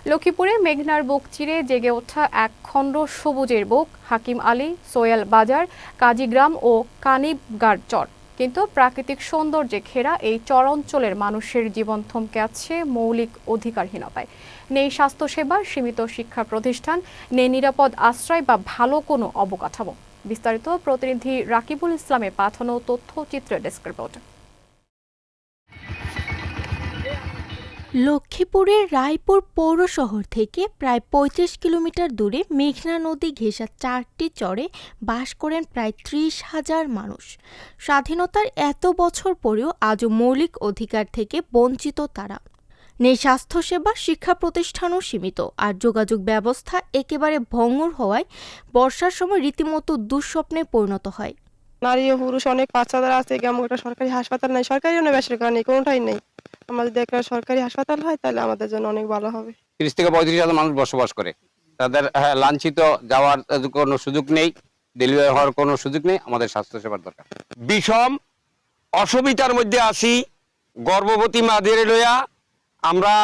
লক্ষ্মীপুরে মেঘনার বুক চিরে জেগে ওঠা এক খণ্ড সবুজের বুক হাকিম আলী, সোহেল বাজার, কাজীগ্রাম ও কানিবগার চর। কিন্তু প্রাকৃতিক সৌন্দর্যে ঘেরা এই চরাঞ্চলের মানুষের জীবন থমকে আছে মৌলিক অধিকারহীনতায়। নেই স্বাস্থ্যসেবা, সীমিত শিক্ষা প্রতিষ্ঠান, নেই নিরাপদ আশ্রয় বা ভালো কোনো অবকাঠামো। বিস্তারিত প্রতিনিধি রাকিবুল ইসলামের পাঠানো তথ্যচিত্রের ডেস্ক রিপোর্ট। লক্ষ্মীপুরের রায়পুর পৌর শহর থেকে প্রায় ৩৫ কিলোমিটার দূরে মেঘনা নদী ঘেঁষা ৪টি চরে বাস করেন প্রায় ৩০,০০০ মানুষ। স্বাধীনতার এত বছর পরেও আজও মৌলিক অধিকার থেকে বঞ্চিত তারা। নেই স্বাস্থ্যসেবা, শিক্ষা প্রতিষ্ঠানও সীমিত, আর যোগাযোগ ব্যবস্থা একেবারে ভঙ্গুর হওয়ায় বর্ষার সময় রীতিমতো দুঃস্বপ্নে পরিণত হয়। নারী ও পুরুষ অনেক বাচ্চাদের আছে, কেমন একটা সরকারি হাসপাতাল নেই, সরকারি না বেসরকারি নেই, কোনোটাই নেই। আমাদের যদি একটা সরকারি হাসপাতাল হয় তাহলে আমাদের জন্য অনেক ভালো হবে। ৩০ থেকে ৩৫,০০০ মানুষ বসবাস করে, তাদের লাঞ্ছিত যাওয়ার কোনো সুযোগ নেই, ডেলিভারি হওয়ার কোনো সুযোগ নেই। আমাদের স্বাস্থ্যসেবার দরকার। বিষম অসুবিধার মধ্যে আছি। গর্ভবতী মাদের লইয়া আমরা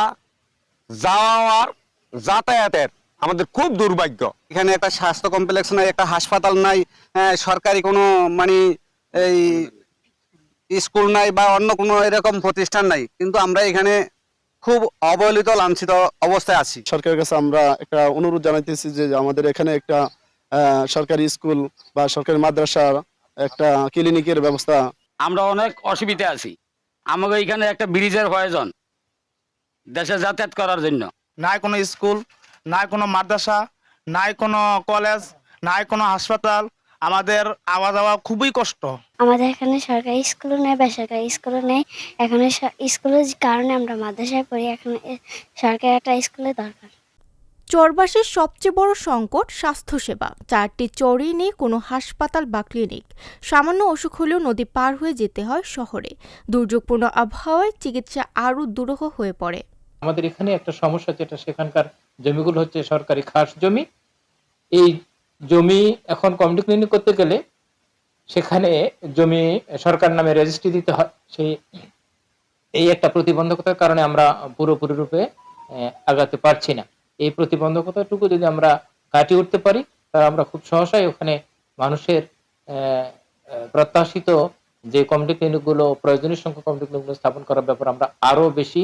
যাওয়ার যাতায়াতের আমাদের খুব দুর্ভাগ্য। এখানে একটা স্বাস্থ্য কমপ্লেক্স নাই, একটা হাসপাতাল নাই, সরকারি কোনো মানে এই স্কুল নাই বা অন্য কোনো এরকম প্রতিষ্ঠান নাই, কিন্তু আমরা এখানে খুব অবহেলিত লাঞ্ছিত অবস্থায় আছি। সরকারের কাছে আমরা একটা অনুরোধ জানাইতেছি যে আমাদের এখানে একটা সরকারি স্কুল বা সরকারি মাদ্রাসা, একটা ক্লিনিকের ব্যবস্থা। আমরা অনেক অসুবিধা আছি। আমাকে এখানে একটা ব্রিজের প্রয়োজন দেশে যাতায়াত করার জন্য। নাই কোনো স্কুল, নাই কোনো মাদ্রাসা, নাই কোনো কলেজ, নাই কোনো হাসপাতাল। আমাদের আওয়া যাওয়া খুবই কষ্ট। আমাদের এখানে সরকারি স্কুলও নেই, বেসরকারি স্কুলও নেই। এখানে স্কুলের কারণে আমরা মাদ্রাসায় পড়ি। এখানে সরকারি একটা স্কুলের দরকার। চরবাসীর সবচেয়ে বড় সংকট স্বাস্থ্যসেবা। 4টি চরেই নেই কোনো হাসপাতাল বা ক্লিনিক। সামান্য অসুখ হলেও নদী পার হয়ে যেতে হয় শহরে। দুর্যোগপূর্ণ আবহাওয়ায় চিকিৎসা আরও দুরূহ হয়ে পড়ে। আমাদের এখানে একটা সমস্যা, যেটা সেখানকার জমিগুলো হচ্ছে সরকারি খাস জমি। এই জমি এখন কমিউনিটি ক্লিনিক করতে গেলে সেখানে জমি সরকার নামে রেজিস্ট্রি দিতে হয়। এই একটা প্রতিবন্ধকতার কারণে আমরা পুরোপুরি রূপে আগাতে পারছি না। এই প্রতিবন্ধকতাটুকু যদি আমরা কাটিয়ে উঠতে পারি, তাহলে আমরা খুব সহসাই ওখানে মানুষের প্রত্যাশিত যে কমিউনিটি ক্লিনিকগুলো, প্রয়োজনীয় সংখ্যক কমিউনিটি ক্লিনিকগুলো স্থাপন করার ব্যাপারে আমরা আরো বেশি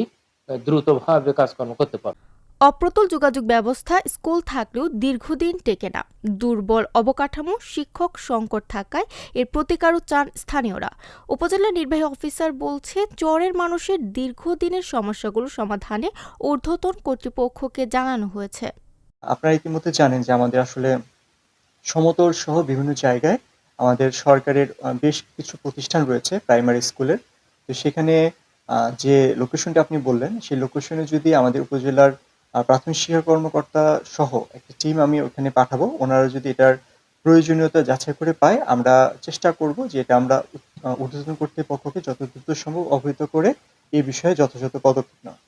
দ্রুতভাবে কাজকর্ম করতে পারব। অপ্রতুল যোগাযোগ ব্যবস্থা, স্কুল থাকলেও দীর্ঘদিন টেকে না। দুর্বল অবকাঠামো, শিক্ষক সংকট থাকায় এর প্রতিকারও চান স্থানীয়রা। উপজেলা নির্বাহী অফিসার বলছে, চরের মানুষের দীর্ঘদিনের সমস্যাগুলো সমাধানে ঊর্ধ্বতন কর্তৃপক্ষকে জানানো হয়েছে। আপনারা ইতিমধ্যে জানেন যে আমাদের আসলে সমতল সহ বিভিন্ন জায়গায় আমাদের সরকারের বেশ কিছু প্রতিষ্ঠান রয়েছে প্রাইমারি স্কুলের। তো সেখানে যে লোকেশনটা আপনি বললেন, সেই লোকেশনে যদি আমাদের উপজেলার প্রাথমিক শিক্ষা কর্মকর্তা সহ একটা টিম আমি ওখানে পাঠাবো, ওনারা যদি এটার প্রয়োজনীয়তা যাচাই করে পায়, আমরা চেষ্টা করব যে এটা আমরা ঊর্ধ্বতন কর্তৃপক্ষকে যত দ্রুত সম্ভব অবহিত করে এই বিষয়ে যথাযথ পদক্ষেপ নেওয়া।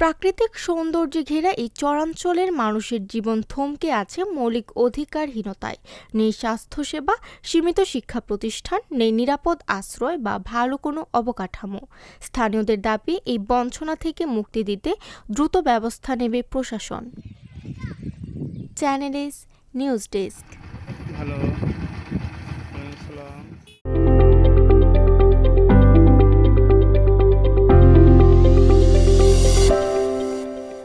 প্রাকৃতিক সৌন্দর্যে ঘেরা এই চরাঞ্চলের মানুষের জীবন থমকে আছে মৌলিক অধিকারহীনতায়। নেই স্বাস্থ্যসেবা, সীমিত শিক্ষা প্রতিষ্ঠান, নেই নিরাপদ আশ্রয় বা ভালো কোনো অবকাঠামো। স্থানীয়দের দাবি, এই বঞ্চনা থেকে মুক্তি দিতে দ্রুত ব্যবস্থা নেবে প্রশাসন। Channel news desk.